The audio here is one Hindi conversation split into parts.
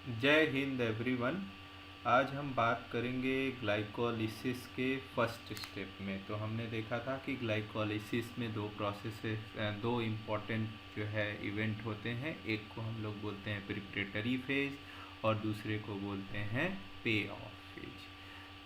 जय हिंद एवरीवन। आज हम बात करेंगे ग्लाइकोलिसिस के फर्स्ट स्टेप में। तो हमने देखा था कि ग्लाइकोलिसिस में दो दो इम्पॉर्टेंट जो है इवेंट होते हैं। एक को हम लोग बोलते हैं प्रिपरेटरी फेज और दूसरे को बोलते हैं पे ऑफ फेज।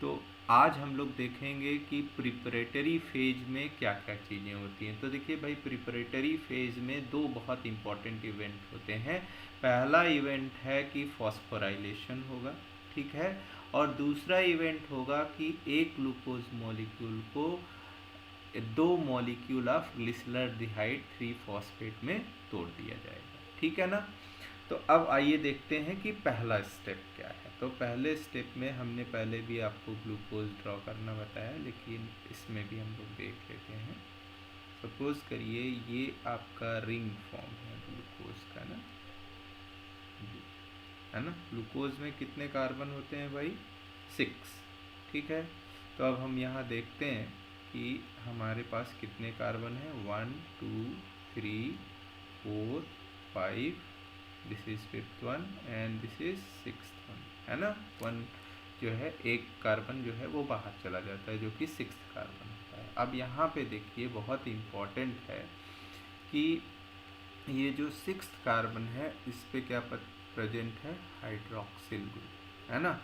तो आज हम लोग देखेंगे कि प्रिपरेटरी फेज में क्या क्या चीज़ें होती हैं। तो देखिए भाई, प्रिपरेटरी फेज में दो बहुत इम्पॉर्टेंट इवेंट होते हैं। पहला इवेंट है कि फॉस्फोराइलेशन होगा, ठीक है, और दूसरा इवेंट होगा कि एक ग्लूकोज मॉलिक्यूल को दो मॉलिक्यूल ऑफ ग्लिसरॉल्डिहाइड 3 फॉस्फेट में तोड़ दिया जाएगा, ठीक है ना। तो अब आइए देखते हैं कि पहला स्टेप क्या है। तो पहले स्टेप में हमने पहले भी आपको ग्लूकोज ड्रॉ करना बताया, लेकिन इसमें भी हम लोग देख लेते हैं। सपोज करिए ये आपका रिंग फॉर्म है ग्लूकोज का ना, है ना। ग्लूकोज में कितने कार्बन होते हैं भाई? 6, ठीक है। तो अब हम यहाँ देखते हैं कि हमारे पास कितने कार्बन हैं। 1 2 3 4 5, this is 5th one and this is 6th one, है ना। वन जो है एक कार्बन जो है वो बाहर चला जाता है, जो कि 6th कार्बन होता है। अब यहाँ पे देखिए बहुत इम्पॉर्टेंट है कि ये जो 6th कार्बन है इस पे क्या प्रेजेंट है? हाइड्रोक्सिल ग्रुप, है ना।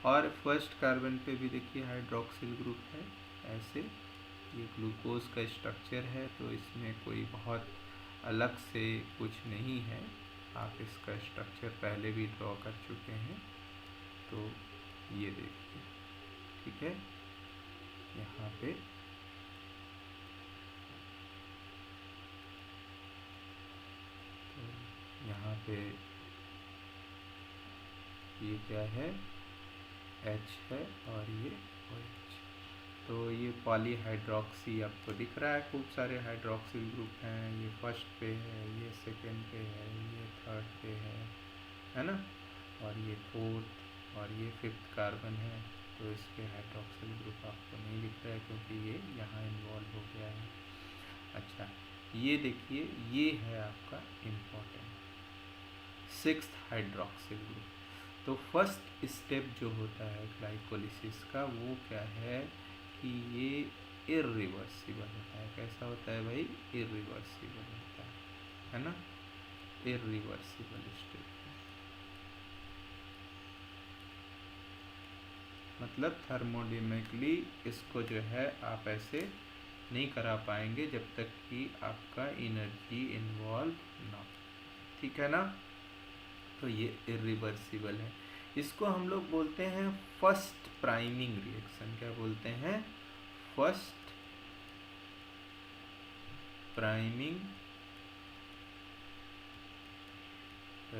और फर्स्ट कार्बन पे भी देखिए हाइड्रोक्सिल ग्रुप है। ऐसे ये ग्लूकोज का स्ट्रक्चर है, तो इसमें कोई बहुत अलग से कुछ नहीं है। आप इसका स्ट्रक्चर पहले भी ड्रॉ कर चुके हैं, तो ये देखिए, ठीक है। यहाँ पे यहाँ पे ये क्या है? H है और ये OH। तो ये पॉलीहाइड्रोक्सी आपको दिख रहा है, खूब सारे हाइड्रोक्सिल ग्रुप हैं। ये फर्स्ट पे है, ये सेकंड पे है, ये थर्ड पे है ना। और ये फोर्थ और ये 5th कार्बन है। तो इस पे हाइड्रोक्सिल ग्रुप आपको नहीं दिख रहा है क्योंकि ये यहाँ इन्वॉल्व हो गया है। अच्छा, ये देखिए, ये है आपका इम्पोर्टेंट 6th हाइड्रोक्सिल ग्रुप। तो फर्स्ट स्टेप जो होता है ग्लाइकोलिसिस का, वो क्या है कि ये इरिवर्सिबल होता है। कैसा होता है भाई? इरिवर्सिबल होता है ना। इरिवर्सिबल स्टेप मतलब थर्मोडायनेमिकली इसको जो है आप ऐसे नहीं करा पाएंगे जब तक कि आपका एनर्जी इन्वॉल्व ना हो, ठीक है ना। तो ये इरिवर्सिबल है। इसको हम लोग बोलते हैं फर्स्ट प्राइमिंग रिएक्शन। क्या बोलते हैं? फर्स्ट प्राइमिंग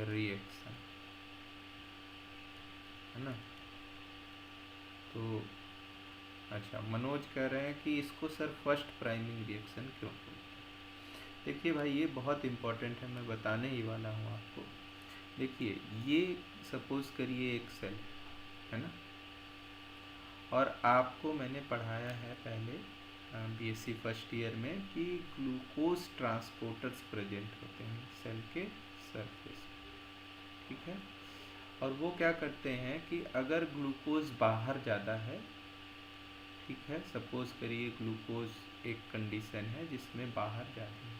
रिएक्शन, है ना। तो अच्छा, मनोज कह रहे हैं कि इसको सर फर्स्ट प्राइमिंग रिएक्शन क्यों बोलते हैं। देखिए भाई, ये बहुत इम्पोर्टेंट है, मैं बताने ही वाला हूँ आपको। देखिए, ये सपोज करिए एक सेल है ना, और आपको मैंने पढ़ाया है पहले बीएससी फर्स्ट ईयर में कि ग्लूकोज ट्रांसपोर्टर्स प्रेजेंट होते हैं सेल के सरफेस, ठीक है। और वो क्या करते हैं कि अगर ग्लूकोज बाहर ज़्यादा है, ठीक है, सपोज करिए ग्लूकोज एक कंडीशन है जिसमें बाहर ज़्यादा है,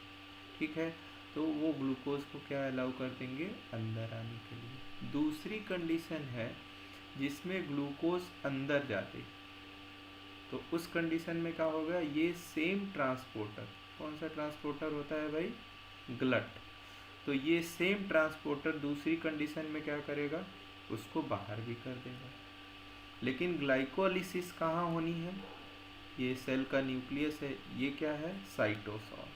ठीक है, तो वो ग्लूकोज को क्या अलाउ कर देंगे? अंदर आने के लिए। दूसरी कंडीशन है जिसमें ग्लूकोज अंदर जाते, तो उस कंडीशन में क्या होगा? ये सेम ट्रांसपोर्टर, कौन सा ट्रांसपोर्टर होता है भाई? ग्लट। तो ये सेम ट्रांसपोर्टर दूसरी कंडीशन में क्या करेगा? उसको बाहर भी कर देगा। लेकिन ग्लाइकोलिसिस कहाँ होनी है? ये सेल का न्यूक्लियस है, ये क्या है? साइटोसॉल।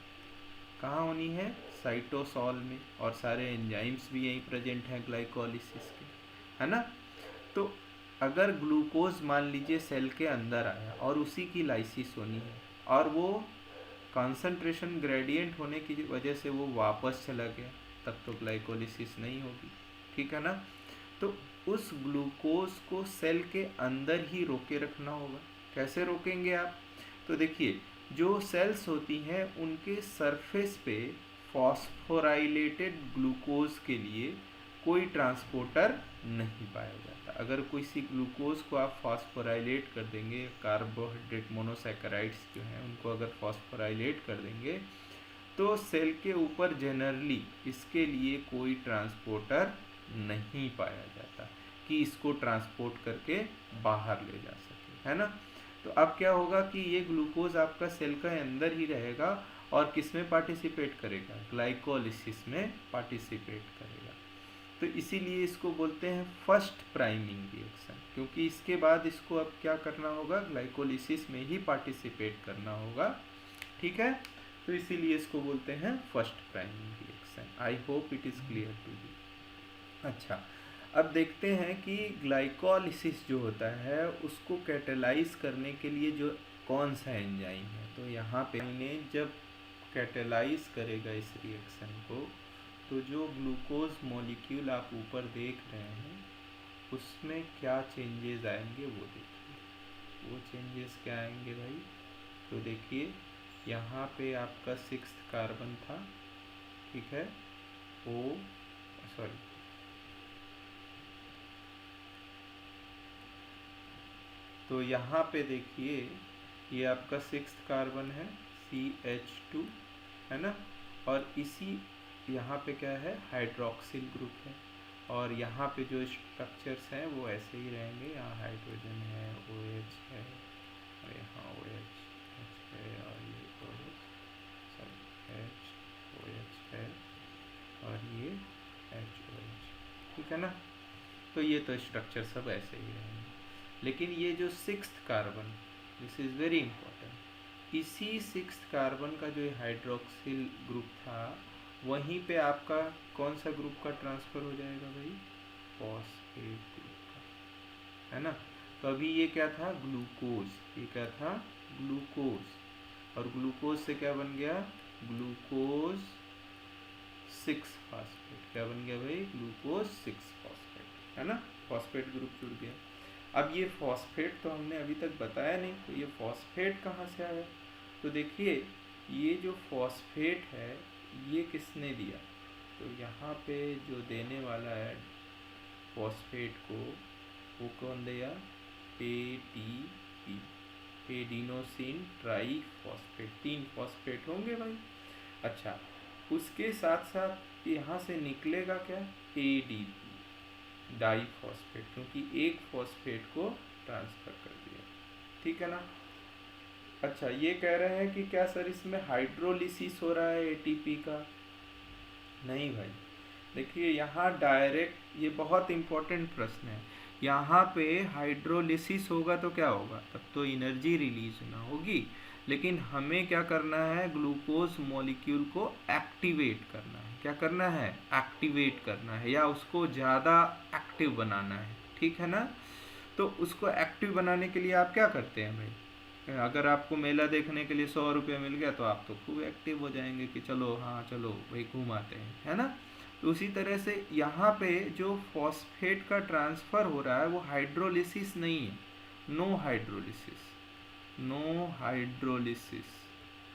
कहाँ होनी है? साइटोसॉल में। और सारे एंजाइम्स भी यहीं प्रेजेंट हैं ग्लाइकोलिसिस के, है ना। तो अगर ग्लूकोज मान लीजिए सेल के अंदर आया और उसी की लाइसिस होनी है, और वो कॉन्सेंट्रेशन ग्रेडियंट होने की वजह से वो वापस चला गया, तब तो ग्लाइकोलिसिस नहीं होगी, ठीक है ना। तो उस ग्लूकोज को सेल के अंदर ही रोके रखना होगा। कैसे रोकेंगे आप? तो देखिए, जो सेल्स होती हैं उनके सरफेस पे फॉस्फोराइलेटेड ग्लूकोज के लिए कोई ट्रांसपोर्टर नहीं पाया जाता। अगर किसी ग्लूकोज को आप फॉस्फोराइलेट कर देंगे, कार्बोहाइड्रेट मोनोसैकेराइड्स जो हैं उनको अगर फॉस्फोराइलेट कर देंगे तो सेल के ऊपर जनरली इसके लिए कोई ट्रांसपोर्टर नहीं पाया जाता कि इसको ट्रांसपोर्ट करके बाहर ले जा सके, है ना। तो अब क्या होगा कि ये ग्लूकोज आपका सेल के अंदर ही रहेगा और किस में पार्टिसिपेट करेगा, ग्लाइकोलिसिस में पार्टिसिपेट करेगा। तो इसीलिए इसको बोलते हैं फर्स्ट प्राइमिंग रिएक्शन, क्योंकि इसके बाद इसको अब क्या करना होगा, ग्लाइकोलिसिस में ही पार्टिसिपेट करना होगा, ठीक है। तो इसीलिए इसको बोलते हैं first priming reaction. I hope it is clear to you. अच्छा, अब देखते हैं कि ग्लाइकोलिसिस जो होता है उसको कैटेलाइज करने के लिए जो कौन सा एंजाइम है। तो यहाँ पे इन्हें जब कैटेलाइज करेगा इस रिएक्शन को, तो जो ग्लूकोज मॉलिक्यूल आप ऊपर देख रहे हैं उसमें क्या चेंजेस आएंगे वो देखिए। वो चेंजेस क्या आएंगे भाई, तो देखिए यहाँ पे आपका 6th कार्बन था, ठीक है, तो यहाँ पे देखिए ये आपका 6th कार्बन है CH2, है ना, और इसी यहाँ पे क्या है, हाइड्रोक्सिल ग्रुप है, और यहाँ पे जो स्ट्रक्चर्स हैं वो ऐसे ही रहेंगे। यहाँ हाइड्रोजन है, OH है, और यहाँ OH है, और ये OH है, और ये HOH, ठीक है ना। तो ये तो स्ट्रक्चर सब ऐसे ही रहेंगे। लेकिन ये जो 6th carbon, this is very important, इसी 6th कार्बन का जो हाइड्रोक्सिल ग्रुप था वहीं पे आपका कौन सा ग्रुप का ट्रांसफ़र हो जाएगा भाई, फॉस्फेट ग्रुप का, है ना। तो अभी ये क्या था, ग्लूकोज, ये क्या था, ग्लूकोज, और ग्लूकोज से क्या बन गया, ग्लूकोज 6 फॉस्फेट, क्या बन गया भाई, ग्लूकोज 6 फॉस्फेट, है ना, फॉस्फेट ग्रुप जुड़ गया। अब ये फॉस्फेट तो हमने अभी तक बताया नहीं, तो ये फॉस्फेट कहाँ से आया, तो देखिए ये जो फॉस्फेट है ये किसने दिया, तो यहाँ पे जो देने वाला है फॉस्फेट को वो कौन दिया, ATP, adenosine try phosphate, 3 phosphate होंगे भाई। अच्छा, उसके साथ साथ यहाँ से निकलेगा क्या, ADP, डाई फॉस्फेट, क्योंकि एक फॉस्फेट को ट्रांसफर कर दिया, ठीक है ना। अच्छा, ये कह रहे हैं कि क्या सर इसमें हाइड्रोलिसिस हो रहा है ATP का, नहीं भाई। देखिए यहाँ डायरेक्ट, ये बहुत इम्पोर्टेंट प्रश्न है, यहाँ पे हाइड्रोलिसिस होगा तो क्या होगा, तब तो एनर्जी रिलीज ना होगी, लेकिन हमें क्या करना है, ग्लूकोज मॉलिक्यूल को एक्टिवेट करना है। क्या करना है, एक्टिवेट करना है, या उसको ज़्यादा एक्टिव बनाना है, ठीक है ना। तो उसको एक्टिव बनाने के लिए आप क्या करते हैं भाई, अगर आपको मेला देखने के लिए 100 रुपये मिल गया तो आप तो खूब एक्टिव हो जाएंगे कि चलो हाँ चलो भाई घूम आते हैं, है ना। तो उसी तरह से यहाँ पे जो फॉस्फेट का ट्रांसफ़र हो रहा है वो हाइड्रोलिसिस नहीं है, नो हाइड्रोलिसिस, नो हाइड्रोलिसिस,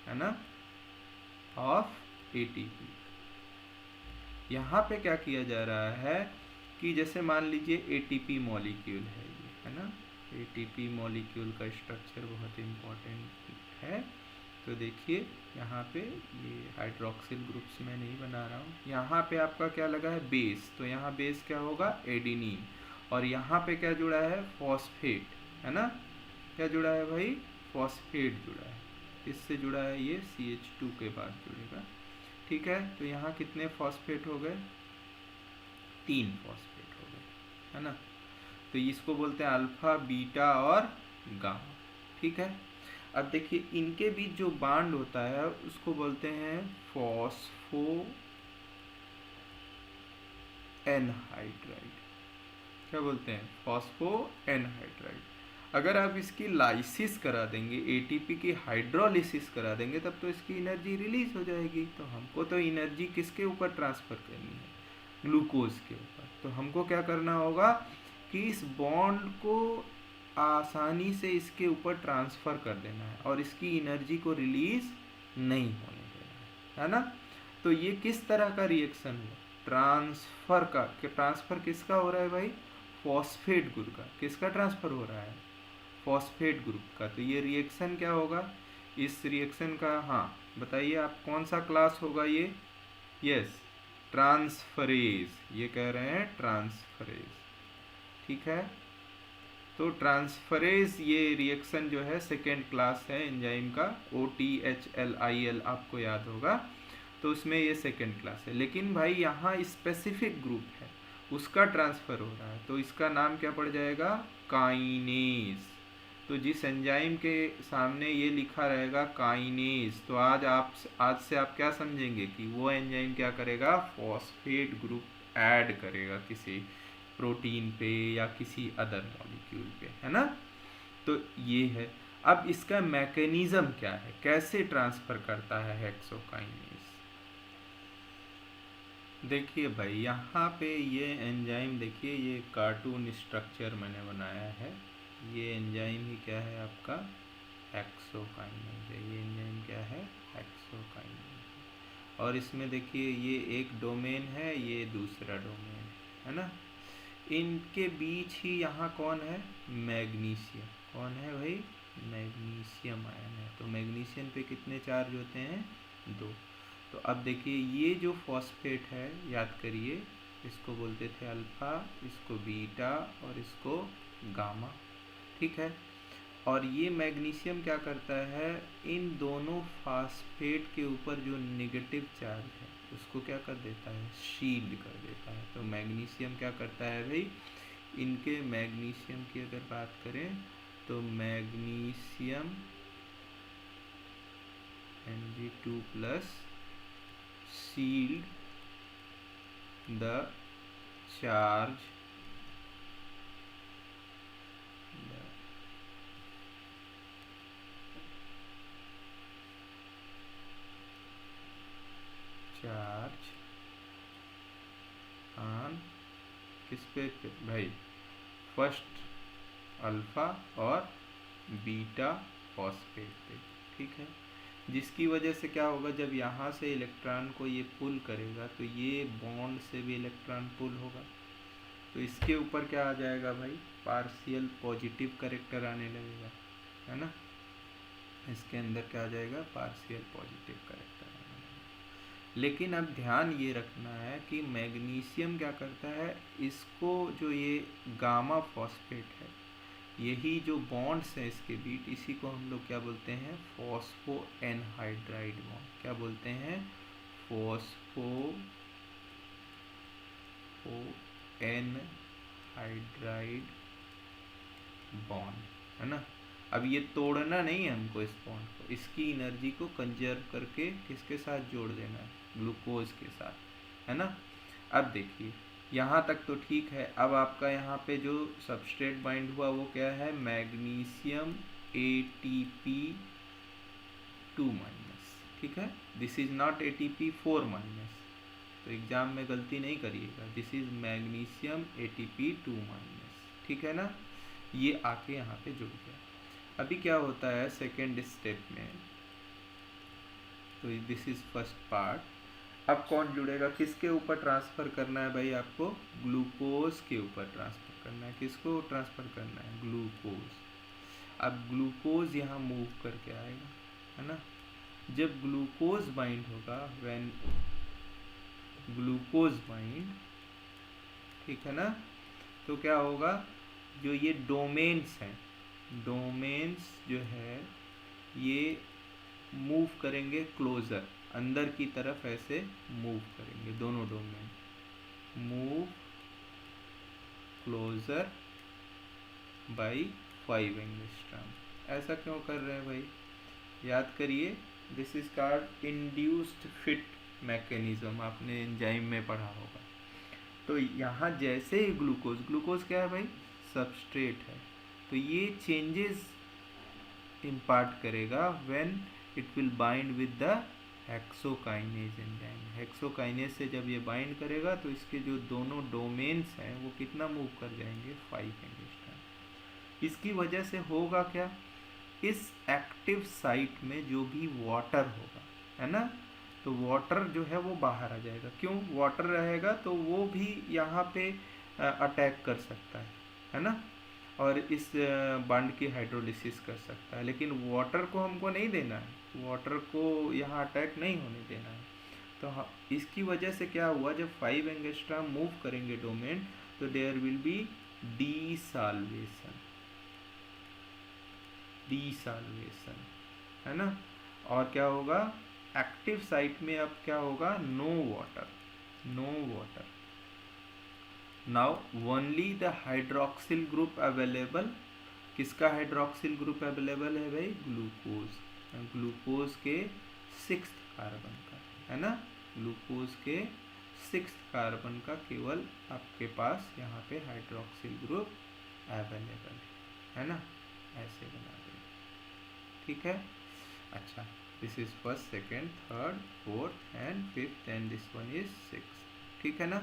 है ना, ऑफ ATP। यहाँ पे क्या किया जा रहा है कि जैसे मान लीजिए ATP मॉलिक्यूल है ये, है ना, ATP मॉलिक्यूल का स्ट्रक्चर बहुत इम्पोर्टेंट है। तो देखिए यहाँ पे ये हाइड्रोक्सिल ग्रुप्स में नहीं बना रहा हूँ, यहाँ पे आपका क्या लगा है, बेस, तो यहाँ बेस क्या होगा, एडिनिन, और यहाँ पे क्या जुड़ा है, फॉस्फेट, है ना, क्या जुड़ा है भाई, फॉस्फेट जुड़ा है, इससे जुड़ा है ये CH2 के बाद जुड़ेगा, ठीक है। तो यहाँ कितने फॉस्फेट हो गए, 3 फॉस्फेट हो गए, है ना। तो इसको बोलते हैं अल्फा, बीटा और गामा, ठीक है। अब देखिए इनके बीच जो बांड होता है उसको बोलते हैं फॉस्फो एनहाइड्राइड, क्या बोलते हैं, फॉस्फो एनहाइड्राइड। अगर आप इसकी लाइसिस करा देंगे, ATP की हाइड्रोलिसिस करा देंगे, तब तो इसकी एनर्जी रिलीज हो जाएगी। तो हमको तो एनर्जी किसके ऊपर ट्रांसफ़र करनी है, ग्लूकोज के ऊपर। तो हमको क्या करना होगा कि इस बॉन्ड को आसानी से इसके ऊपर ट्रांसफ़र कर देना है और इसकी एनर्जी को रिलीज नहीं होने देना है ना। तो ये किस तरह का रिएक्शन हुआ, ट्रांसफर का, कि ट्रांसफर किसका हो रहा है भाई, फॉस्फेट ग्रुप का। किसका ट्रांसफर हो रहा है, फॉस्फेट ग्रुप का। तो ये रिएक्शन क्या होगा, इस रिएक्शन का, हाँ बताइए आप कौन सा क्लास होगा ये, यस ट्रांसफरेज, ये कह रहे हैं ट्रांसफरेज, ठीक है। तो ट्रांसफरेज ये रिएक्शन जो है सेकेंड क्लास है एंजाइम का, OTHLIL आपको याद होगा, तो उसमें ये सेकेंड क्लास है। लेकिन भाई यहाँ स्पेसिफिक ग्रुप है, उसका ट्रांसफर हो रहा है, तो इसका नाम क्या पड़ जाएगा, काइनेज। तो जिस एंजाइम के सामने ये लिखा रहेगा काइनेज, तो आज से आप क्या समझेंगे कि वो एंजाइम क्या करेगा, फॉस्फेट ग्रुप ऐड करेगा किसी प्रोटीन पे या किसी अदर मॉलिक्यूल पे, है ना। तो ये है। अब इसका मैकेनिज्म क्या है, कैसे ट्रांसफर करता है हेक्सोकाइनेज। देखिए भाई यहाँ पे ये एंजाइम, देखिए ये कार्टून स्ट्रक्चर मैंने बनाया है, ये एंजाइम ही क्या है आपका, हेक्सोकाइनेज है। ये एंजाइम क्या है, हेक्सोकाइनेज। और इसमें देखिए ये एक डोमेन है, ये दूसरा डोमेन है ना। इनके बीच ही यहाँ कौन है, मैग्नीशियम। कौन है भाई, मैग्नीशियम आयन है। तो मैग्नीशियम पे कितने चार्ज होते हैं, 2। तो अब देखिए ये जो फॉस्फेट है, याद करिए, इसको बोलते थे अल्फा, इसको बीटा और इसको गामा, ठीक है। और ये मैग्नीशियम क्या करता है, इन दोनों फॉस्फेट के ऊपर जो नेगेटिव चार्ज है उसको क्या कर देता है, शील्ड कर देता है। तो मैग्नीशियम क्या करता है भाई, इनके मैग्नीशियम की अगर बात करें तो magnesium Mg2+ shield the charge on किस पे भाई, फर्स्ट अल्फा और बीटा फॉस्फेट पे, ठीक है। जिसकी वजह से क्या होगा, जब यहाँ से इलेक्ट्रॉन को ये पुल करेगा तो ये बॉन्ड से भी इलेक्ट्रॉन पुल होगा, तो इसके ऊपर क्या आ जाएगा भाई, पार्शियल पॉजिटिव करेक्टर आने लगेगा, है ना। इसके अंदर क्या आ जाएगा, पार्शियल पॉजिटिव करेक्टर आने लगेगा। लेकिन अब ध्यान ये रखना है कि मैग्नीशियम क्या करता है, इसको जो ये गामा फॉस्फेट है, यही जो बॉन्ड्स हैं इसके बीच, इसी को हम लोग क्या बोलते हैं, फॉस्फो एनहाइड्राइड बॉन्ड। क्या बोलते हैं, फॉस्फो एनहाइड्राइड बॉन्ड, है ना। अब ये तोड़ना नहीं है हमको इस बॉन्ड को, इसकी एनर्जी को कंजर्व करके किसके साथ जोड़ देना है, ग्लूकोज के साथ, है ना। अब देखिए यहाँ तक तो ठीक है। अब आपका यहाँ पे जो सबस्ट्रेट बाइंड हुआ वो क्या है, मैग्नीशियम ATP2-, ठीक है। दिस इज नॉट ATP4-, तो एग्जाम में गलती नहीं करिएगा, दिस इज मैग्नीशियम ATP2-, ठीक है ना। ये आके यहाँ पे जुड़ गया। अभी क्या होता है सेकेंड स्टेप में, तो दिस इज फर्स्ट पार्ट। अब कौन जुड़ेगा, किसके ऊपर ट्रांसफ़र करना है भाई, आपको ग्लूकोज के ऊपर ट्रांसफ़र करना है। किसको ट्रांसफ़र करना है, ग्लूकोज। अब ग्लूकोज यहाँ मूव करके आएगा, है ना। जब ग्लूकोज बाइंड होगा, व्हेन ग्लूकोज बाइंड, ठीक है ना, तो क्या होगा, जो ये डोमेन्स हैं, डोमेन्स जो है ये मूव करेंगे क्लोजर, अंदर की तरफ ऐसे मूव करेंगे, दोनों domain move closer by 5 angstrom. ऐसा क्यों कर रहे हैं भाई, याद करिए, this is called induced fit mechanism, आपने एंजाइम में पढ़ा होगा। तो यहाँ जैसे ही ग्लूकोज क्या है भाई, सबस्ट्रेट है, तो ये चेंजेस इम्पार्ट करेगा when it will bind with the hexokinase enzyme. Hexokinase से जब ये बाइंड करेगा तो इसके जो दोनों डोमेन्स हैं वो कितना मूव कर जाएंगे, 5 एंगस्ट्रॉम। इसकी वजह से होगा क्या, इस एक्टिव साइट में जो भी वाटर होगा, है ना, तो वाटर जो है वो बाहर आ जाएगा। क्यों? वाटर रहेगा तो वो भी यहाँ पे अटैक कर सकता है ना, और इस बांड की हाइड्रोलिसिस कर सकता है। लेकिन वाटर को हमको नहीं देना है, वाटर को यहाँ अटैक नहीं होने देना है। तो इसकी वजह से क्या हुआ, जब 5 एंगस्ट्रॉम मूव करेंगे डोमेन, तो देयर विल बी डीसॉल्वेशन, डीसॉल्वेशन, है ना। और क्या होगा, एक्टिव साइट में अब क्या होगा, no water, no water. Now only the hydroxyl group available. किसका हाइड्रोक्सिल ग्रुप अवेलेबल है भाई? ग्लूकोज, ग्लूकोज के 6th कार्बन का, है ना, ग्लूकोज के 6th कार्बन का केवल आपके पास यहाँ पे हाइड्रोक्सिल ग्रुप अवेलेबल है ना। ऐसे बना देंगे, ठीक है। अच्छा, this is first, second, third, fourth and fifth, and this one is 6, ठीक है ना।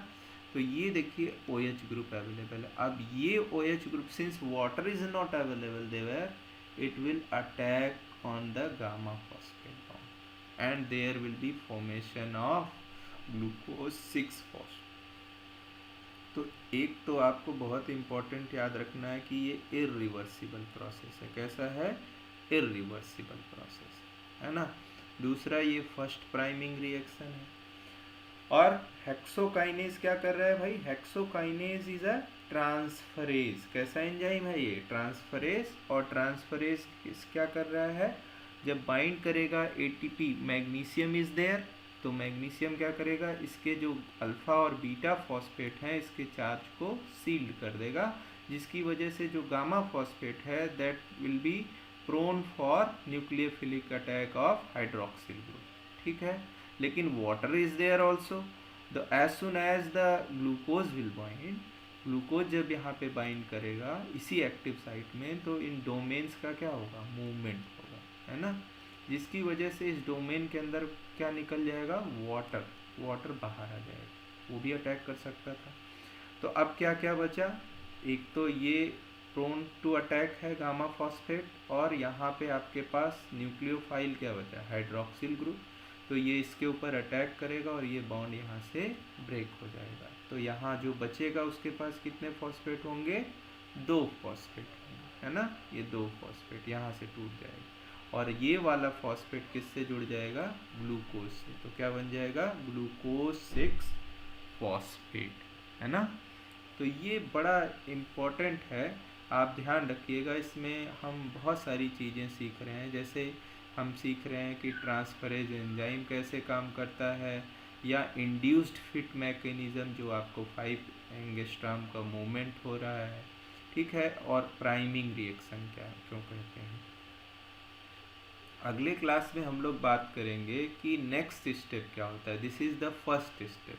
तो ये देखिए OH ग्रुप अवेलेबल है। अब ये OH group, since water is not available there, it will attack on the gamma phosphate bond and there will be formation of glucose 6 phosphate. तो एक तो आपको बहुत इंपॉर्टेंट याद रखना है कि ये इरिवर्सिबल प्रोसेस है। कैसा है? इरिवर्सिबल प्रोसेस, है ना। दूसरा, ये फर्स्ट प्राइमिंग रिएक्शन है। और हेक्सोकाइनेज क्या कर रहा है भाई? Hexokinase is a transferase. कैसा एंजाइम है ये? ट्रांसफरेज। और ट्रांसफरेज क्या कर रहा है? जब बाइंड करेगा ATP, मैग्नीशियम इज देयर, तो मैग्नीशियम क्या करेगा, इसके जो अल्फा और बीटा फॉस्फेट हैं इसके चार्ज को सील्ड कर देगा, जिसकी वजह से जो गामा फॉस्फेट है that will be prone for nucleophilic attack of hydroxyl group, ठीक है। लेकिन water is there also, the as soon as the glucose will bind, glucose जब यहाँ पे बाइंड करेगा इसी एक्टिव साइट में, तो इन डोमेन्स का क्या होगा, मूवमेंट होगा, है ना, जिसकी वजह से इस डोमेन के अंदर क्या निकल जाएगा, वाटर, वाटर बाहर आ जाएगा, वो भी अटैक कर सकता था। तो अब क्या क्या बचा, एक तो ये प्रोन टू अटैक है गामा फॉस्फेट, और यहाँ पे आपके पास न्यूक्लियोफाइल क्या बचा, हाइड्रोक्सिल ग्रुप, तो ये इसके ऊपर अटैक करेगा और ये बॉन्ड यहाँ से ब्रेक हो जाएगा। तो यहाँ जो बचेगा उसके पास कितने फॉस्फेट होंगे, 2 फॉस्फेट होंगे, है ना, ये 2 फॉस्फेट यहाँ से टूट जाएगा, और ये वाला फॉस्फेट किससे जुड़ जाएगा, ग्लूकोज से, तो क्या बन जाएगा, ग्लूकोज 6 फॉस्फेट, है ना। तो ये बड़ा इम्पोर्टेंट है, आप ध्यान रखिएगा। इसमें हम बहुत सारी चीज़ें सीख रहे हैं, जैसे हम सीख रहे हैं कि ट्रांसफरेज एंजाइम कैसे काम करता है, या इंड्यूस्ड फिट मैकेनिज़्म जो आपको 5 एंगस्ट्रॉम का मूवमेंट हो रहा है, ठीक है, और प्राइमिंग रिएक्शन क्या है, क्यों कहते हैं। अगले क्लास में हम लोग बात करेंगे कि नेक्स्ट स्टेप क्या होता है। This is the first step.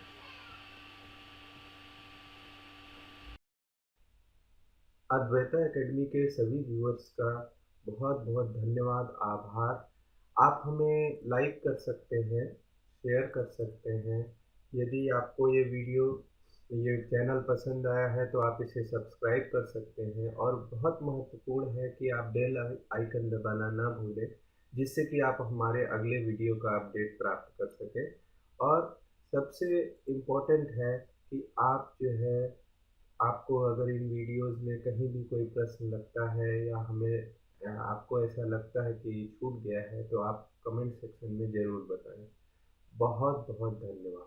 Advaita academy के सभी व्यूअर्स का बहुत बहुत धन्यवाद, आभार। आप हमें लाइक कर सकते हैं, शेयर कर सकते हैं। यदि आपको ये वीडियो, ये चैनल पसंद आया है तो आप इसे सब्सक्राइब कर सकते हैं, और बहुत महत्वपूर्ण है कि आप बेल आइकन दबाना ना भूलें, जिससे कि आप हमारे अगले वीडियो का अपडेट प्राप्त कर सकें। और सबसे इम्पोर्टेंट है कि आप जो है, आपको अगर इन वीडियोस में कहीं भी कोई प्रश्न लगता है, या आपको ऐसा लगता है कि छूट गया है, तो आप कमेंट सेक्शन में ज़रूर बताएं। बहुत बहुत धन्यवाद।